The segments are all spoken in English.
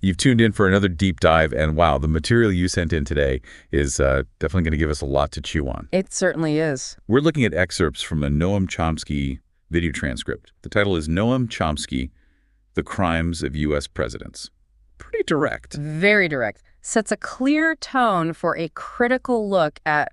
You've tuned in for another deep dive, and wow, the material you sent in today is definitely going to give us a lot to chew on. It certainly is. We're looking at excerpts from a Noam Chomsky video transcript. The title is Noam Chomsky, The Crimes of U.S. Presidents. Pretty direct. Very direct. Sets a clear tone for a critical look at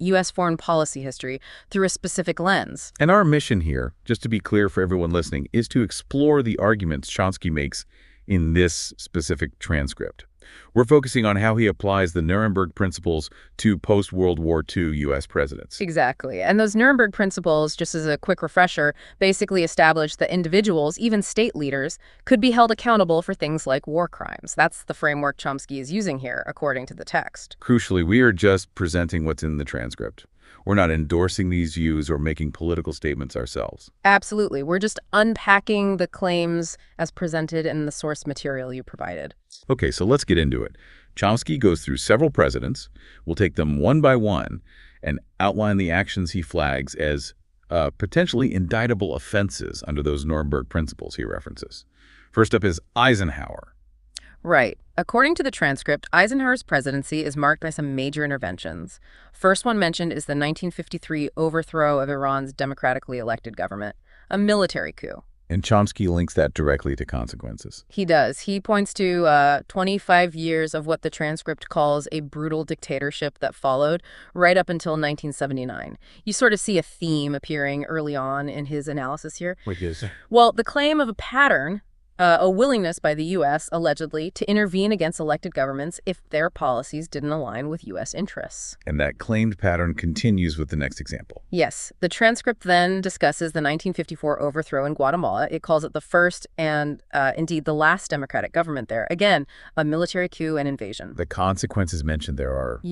U.S. foreign policy history through a specific lens. And our mission here, just to be clear for everyone listening, is to explore the arguments Chomsky makes in this specific transcript. We're focusing on how he applies the Nuremberg principles to post-World War II U.S. presidents. Exactly. And those Nuremberg principles, just as a quick refresher, basically established that individuals, even state leaders, could be held accountable for things like war crimes. That's the framework Chomsky is using here, according to the text. Crucially, we are just presenting what's in the transcript. We're not endorsing these views or making political statements ourselves. Absolutely. We're just unpacking the claims as presented in the source material you provided. Okay, so let's get into it. Chomsky goes through several presidents. We'll take them one by one and outline the actions he flags as potentially indictable offenses under those Nuremberg principles he references. First up is Eisenhower. Right. According to the transcript, Eisenhower's presidency is marked by some major interventions. First one mentioned is the 1953 overthrow of Iran's democratically elected government, a military coup. And Chomsky links that directly to consequences. He does. He points to 25 years of what the transcript calls a brutal dictatorship that followed right up until 1979. You sort of see a theme appearing early on in his analysis here. Which is? Well, the claim of a pattern, a willingness by the U.S., allegedly, to intervene against elected governments if their policies didn't align with U.S. interests. And that claimed pattern continues with the next example. Yes. The transcript then discusses the 1954 overthrow in Guatemala. It calls it the first and, indeed, the last democratic government there. Again, a military coup and invasion. The consequences mentioned there are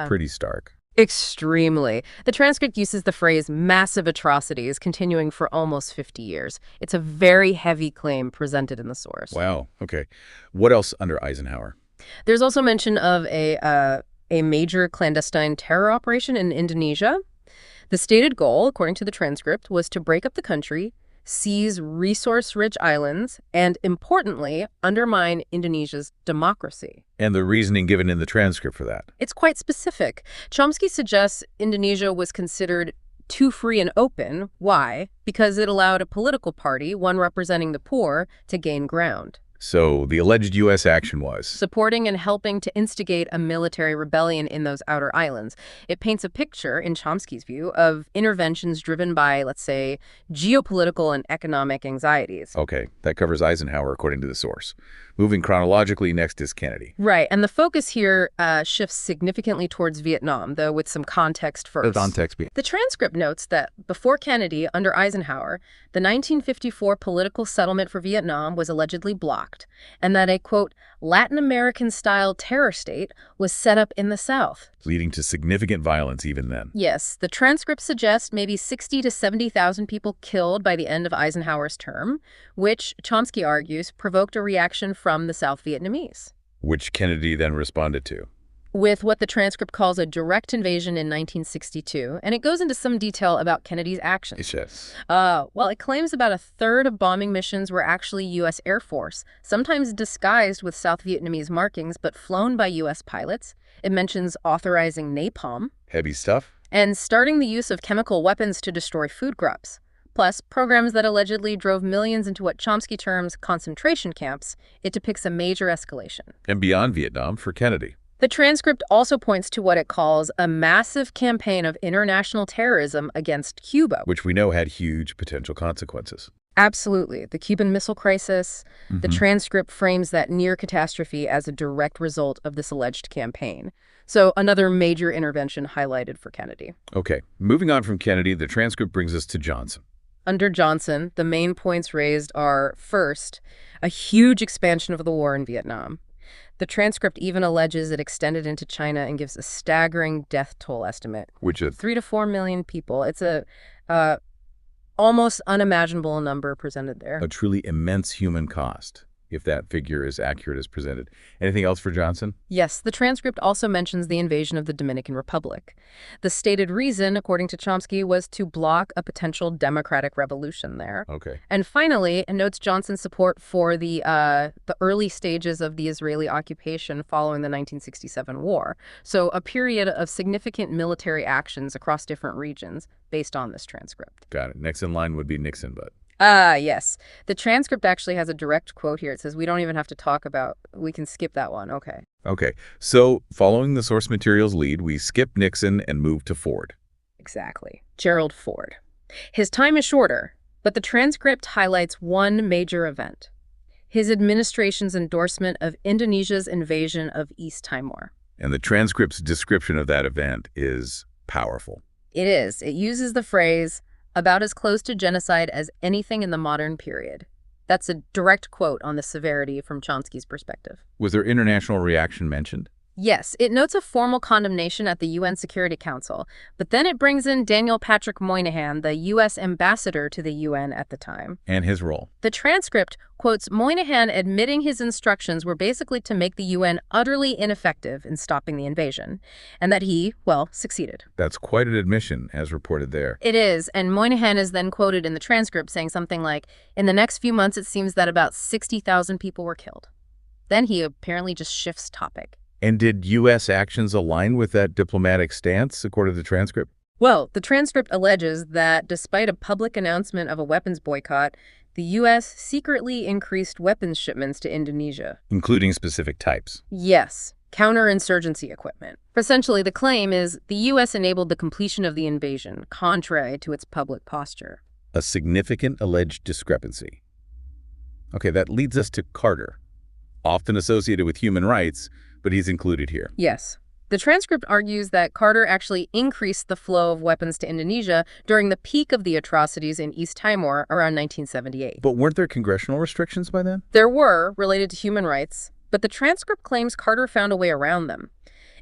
pretty stark. Extremely. The transcript uses the phrase massive atrocities continuing for almost 50 years. It's a very heavy claim presented in the source. Wow. Okay. What else under Eisenhower? There's also mention of a major clandestine terror operation in Indonesia. The stated goal, according to the transcript, was to break up the country, seize resource-rich islands, and, importantly, undermine Indonesia's democracy. And the reasoning given in the transcript for that? It's quite specific. Chomsky suggests Indonesia was considered too free and open. Why? Because it allowed a political party, one representing the poor, to gain ground. So the alleged U.S. action was? Supporting and helping to instigate a military rebellion in those outer islands. It paints a picture, in Chomsky's view, of interventions driven by, let's say, geopolitical and economic anxieties. Okay, that covers Eisenhower according to the source. Moving chronologically, next is Kennedy. Right, and the focus here shifts significantly towards Vietnam, though with some context first. The transcript notes that before Kennedy, under Eisenhower, the 1954 political settlement for Vietnam was allegedly blocked, and that a, quote, Latin American-style terror state was set up in the South. Leading to significant violence even then. Yes, the transcript suggests maybe 60 to 70,000 people killed by the end of Eisenhower's term, which, Chomsky argues, provoked a reaction from the South Vietnamese. Which Kennedy then responded to. With what the transcript calls a direct invasion in 1962, and it goes into some detail about Kennedy's actions. Yes. Well, it claims about a third of bombing missions were actually U.S. Air Force, sometimes disguised with South Vietnamese markings, but flown by U.S. pilots. It mentions authorizing napalm. Heavy stuff. And starting the use of chemical weapons to destroy food crops. Plus, programs that allegedly drove millions into what Chomsky terms concentration camps. It depicts a major escalation. And beyond Vietnam for Kennedy. The transcript also points to what it calls a massive campaign of international terrorism against Cuba. Which we know had huge potential consequences. Absolutely. The Cuban Missile Crisis. The transcript frames that near catastrophe as a direct result of this alleged campaign. So another major intervention highlighted for Kennedy. Okay. Moving on from Kennedy, the transcript brings us to Johnson. Under Johnson, the main points raised are, first, a huge expansion of the war in Vietnam. The transcript even alleges it extended into China and gives a staggering death toll estimate. Which is? 3 to 4 million people. It's a almost unimaginable number presented there. A truly immense human cost. if that figure is accurate as presented. Anything else for Johnson? Yes, the transcript also mentions the invasion of the Dominican Republic. The stated reason, according to Chomsky, was to block a potential democratic revolution there. Okay. And finally, it notes Johnson's support for the early stages of the Israeli occupation following the 1967 war. So a period of significant military actions across different regions based on this transcript. Got it. Next in line would be Nixon, but... Yes. The transcript actually has a direct quote here. It says, we don't even have to talk about, we can skip that one. Okay. Okay. So following the source materials lead, we skip Nixon and move to Ford. Exactly. Gerald Ford. His time is shorter, but the transcript highlights one major event: his administration's endorsement of Indonesia's invasion of East Timor. And the transcript's description of that event is powerful. It is. It uses the phrase, about as close to genocide as anything in the modern period. That's a direct quote on the severity from Chomsky's perspective. Was there international reaction mentioned? Yes, it notes a formal condemnation at the UN Security Council, but then it brings in Daniel Patrick Moynihan, the U.S. ambassador to the UN at the time. And his role. The transcript quotes Moynihan admitting his instructions were basically to make the UN utterly ineffective in stopping the invasion, and that he, well, succeeded. That's quite an admission, as reported there. It is, and Moynihan is then quoted in the transcript saying something like, in the next few months it seems that about 60,000 people were killed. Then he apparently just shifts topic. And did U.S. actions align with that diplomatic stance, according to the transcript? Well, the transcript alleges that despite a public announcement of a weapons boycott, the U.S. secretly increased weapons shipments to Indonesia. Including specific types. Yes, counterinsurgency equipment. Essentially, the claim is the U.S. enabled the completion of the invasion, contrary to its public posture. A significant alleged discrepancy. Okay, that leads us to Carter, often associated with human rights, but he's included here. Yes. The transcript argues that Carter actually increased the flow of weapons to Indonesia during the peak of the atrocities in East Timor around 1978. But weren't there congressional restrictions by then? There were, related to human rights, but the transcript claims Carter found a way around them.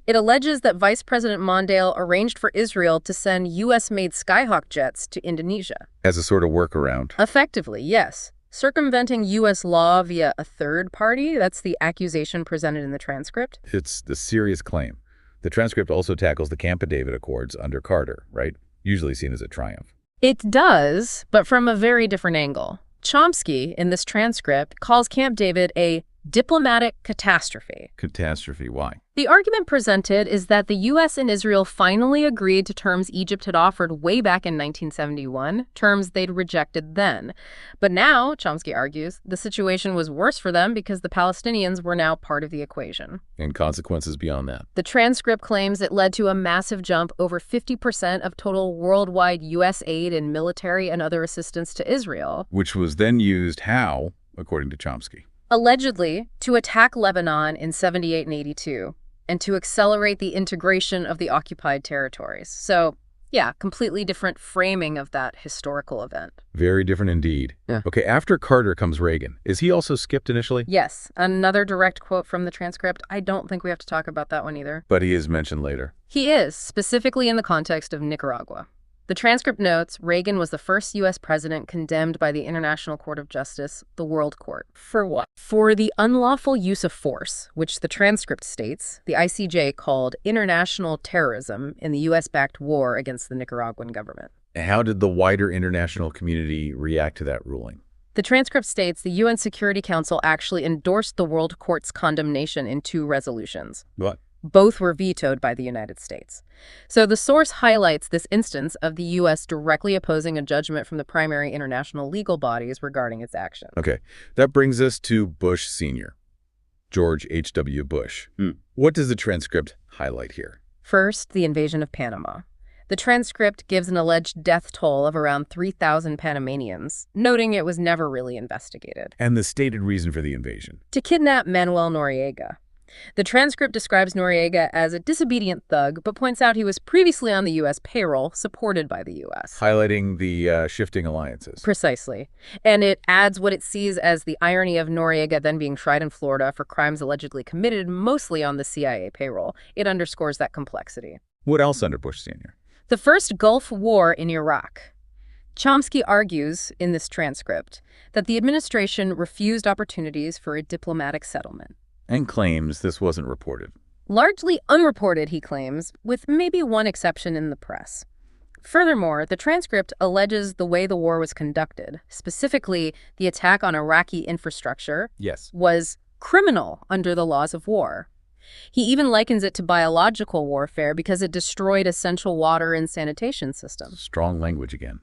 It alleges that Vice President Mondale arranged for Israel to send U.S.-made Skyhawk jets to Indonesia. As a sort of workaround. Effectively, yes. Circumventing U.S. law via a third party, that's the accusation presented in the transcript. It's the serious claim. The transcript also tackles the Camp David Accords under Carter, right? Usually seen as a triumph. It does, but from a very different angle. Chomsky, in this transcript, calls Camp David a diplomatic catastrophe. Catastrophe, why? The argument presented is that the U.S. and Israel finally agreed to terms Egypt had offered way back in 1971, terms they'd rejected then. But now, Chomsky argues, the situation was worse for them because the Palestinians were now part of the equation. And consequences beyond that. The transcript claims it led to a massive jump over 50% of total worldwide U.S. aid in military and other assistance to Israel. Which was then used how, according to Chomsky? Allegedly, to attack Lebanon in 78 and 82, and to accelerate the integration of the occupied territories. So, yeah, completely different framing of that historical event. Very different indeed. Yeah. Okay, after Carter comes Reagan. Is he also skipped initially? Yes, another direct quote from the transcript. I don't think we have to talk about that one either. But he is mentioned later. He is, specifically in the context of Nicaragua. The transcript notes Reagan was the first U.S. president condemned by the International Court of Justice, the World Court. For what? For the unlawful use of force, which the transcript states the ICJ called international terrorism in the U.S.-backed war against the Nicaraguan government. How did the wider international community react to that ruling? The transcript states the UN Security Council actually endorsed the World Court's condemnation in 2 resolutions. What? Both were vetoed by the United States. So the source highlights this instance of the U.S. directly opposing a judgment from the primary international legal bodies regarding its action. Okay, that brings us to Bush Sr., George H.W. Bush. What does the transcript highlight here? First, the invasion of Panama. The transcript gives an alleged death toll of around 3,000 Panamanians, noting it was never really investigated. And the stated reason for the invasion? To kidnap Manuel Noriega. The transcript describes Noriega as a disobedient thug, but points out he was previously on the U.S. payroll, supported by the U.S. Highlighting the shifting alliances. Precisely. And it adds what it sees as the irony of Noriega then being tried in Florida for crimes allegedly committed mostly on the CIA payroll. It underscores that complexity. What else under Bush Sr.? The first Gulf War in Iraq. Chomsky argues in this transcript that the administration refused opportunities for a diplomatic settlement. And claims this wasn't reported. Largely unreported, he claims, with maybe one exception in the press. Furthermore, the transcript alleges the way the war was conducted, specifically the attack on Iraqi infrastructure, was criminal under the laws of war. He even likens it to biological warfare because it destroyed essential water and sanitation systems. Strong language again.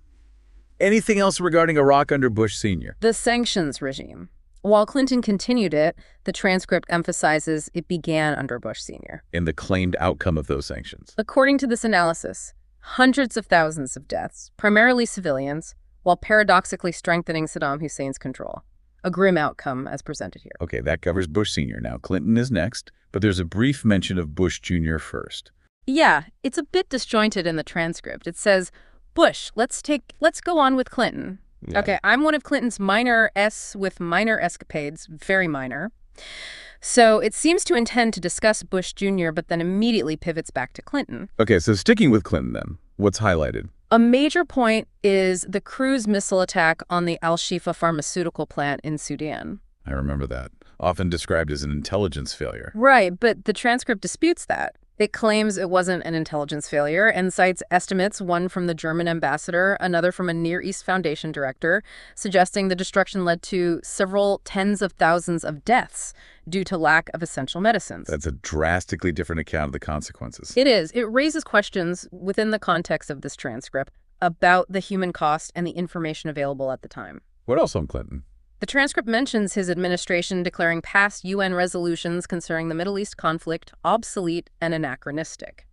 Anything else regarding Iraq under Bush Sr.? The sanctions regime. While Clinton continued it, the transcript emphasizes it began under Bush Sr. In the claimed outcome of those sanctions. According to this analysis, hundreds of thousands of deaths, primarily civilians, while paradoxically strengthening Saddam Hussein's control. A grim outcome as presented here. Okay, that covers Bush Sr. Now, Clinton is next, but there's a brief mention of Bush Jr. first. Yeah, it's a bit disjointed in the transcript. It says, Bush, let's go on with Clinton. Yeah. Okay, I'm one of Clinton's minor escapades, very minor. So it seems to intend to discuss Bush Jr., but then immediately pivots back to Clinton. Okay, so sticking with Clinton then, what's highlighted? A major point is the cruise missile attack on the Al-Shifa pharmaceutical plant in Sudan. I remember that. Often described as an intelligence failure. Right, but the transcript disputes that. It claims it wasn't an intelligence failure and cites estimates, one from the German ambassador, another from a Near East Foundation director, suggesting the destruction led to several tens of thousands of deaths due to lack of essential medicines. That's a drastically different account of the consequences. It is. It raises questions within the context of this transcript about the human cost and the information available at the time. What else on Clinton? The transcript mentions his administration declaring past UN resolutions concerning the Middle East conflict obsolete and anachronistic,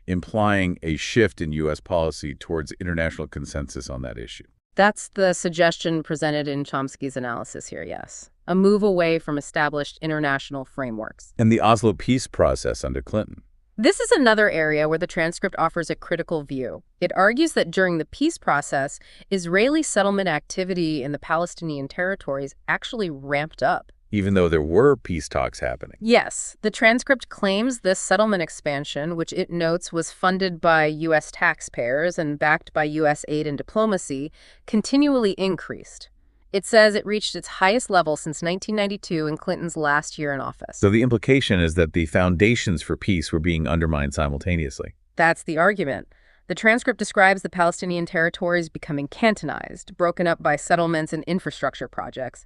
implying a shift in U.S. policy towards international consensus on that issue. That's the suggestion presented in Chomsky's analysis here, yes. A move away from established international frameworks. And the Oslo peace process under Clinton. This is another area where the transcript offers a critical view. It argues that during the peace process, Israeli settlement activity in the Palestinian territories actually ramped up. Even though there were peace talks happening. Yes. The transcript claims this settlement expansion, which it notes was funded by U.S. taxpayers and backed by U.S. aid and diplomacy, continually increased. It says it reached its highest level since 1992 in Clinton's last year in office. So the implication is that the foundations for peace were being undermined simultaneously. That's the argument. The transcript describes the Palestinian territories becoming cantonized, broken up by settlements and infrastructure projects.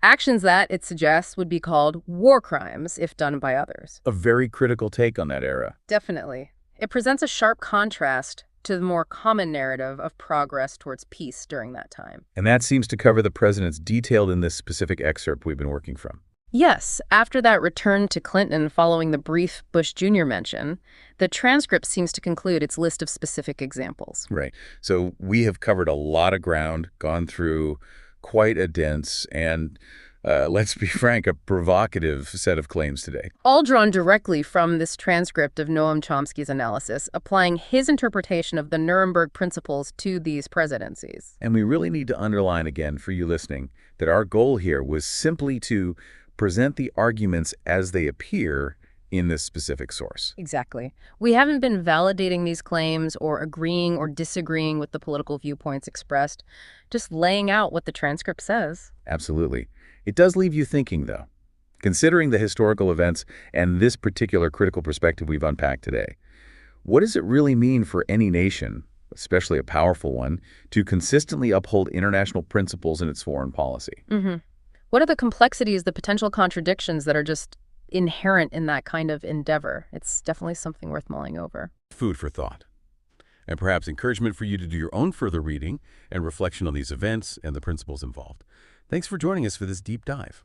Actions that, it suggests, would be called war crimes if done by others. A very critical take on that era. Definitely. It presents a sharp contrast to the more common narrative of progress towards peace during that time. And that seems to cover the presidents detailed in this specific excerpt we've been working from. Yes, after that return to Clinton following the brief Bush Jr. mention, the transcript seems to conclude its list of specific examples. Right. So we have covered a lot of ground, gone through quite a dense and, let's be frank, a provocative set of claims today. All drawn directly from this transcript of Noam Chomsky's analysis, applying his interpretation of the Nuremberg principles to these presidencies. And we really need to underline again for you listening that our goal here was simply to present the arguments as they appear in this specific source. Exactly. We haven't been validating these claims or agreeing or disagreeing with the political viewpoints expressed, just laying out what the transcript says. Absolutely. It does leave you thinking, though. Considering the historical events and this particular critical perspective we've unpacked today, what does it really mean for any nation, especially a powerful one, to consistently uphold international principles in its foreign policy? What are the complexities, the potential contradictions that are just inherent in that kind of endeavor? It's definitely something worth mulling over. Food for thought. And perhaps encouragement for you to do your own further reading and reflection on these events and the principles involved. Thanks for joining us for this deep dive.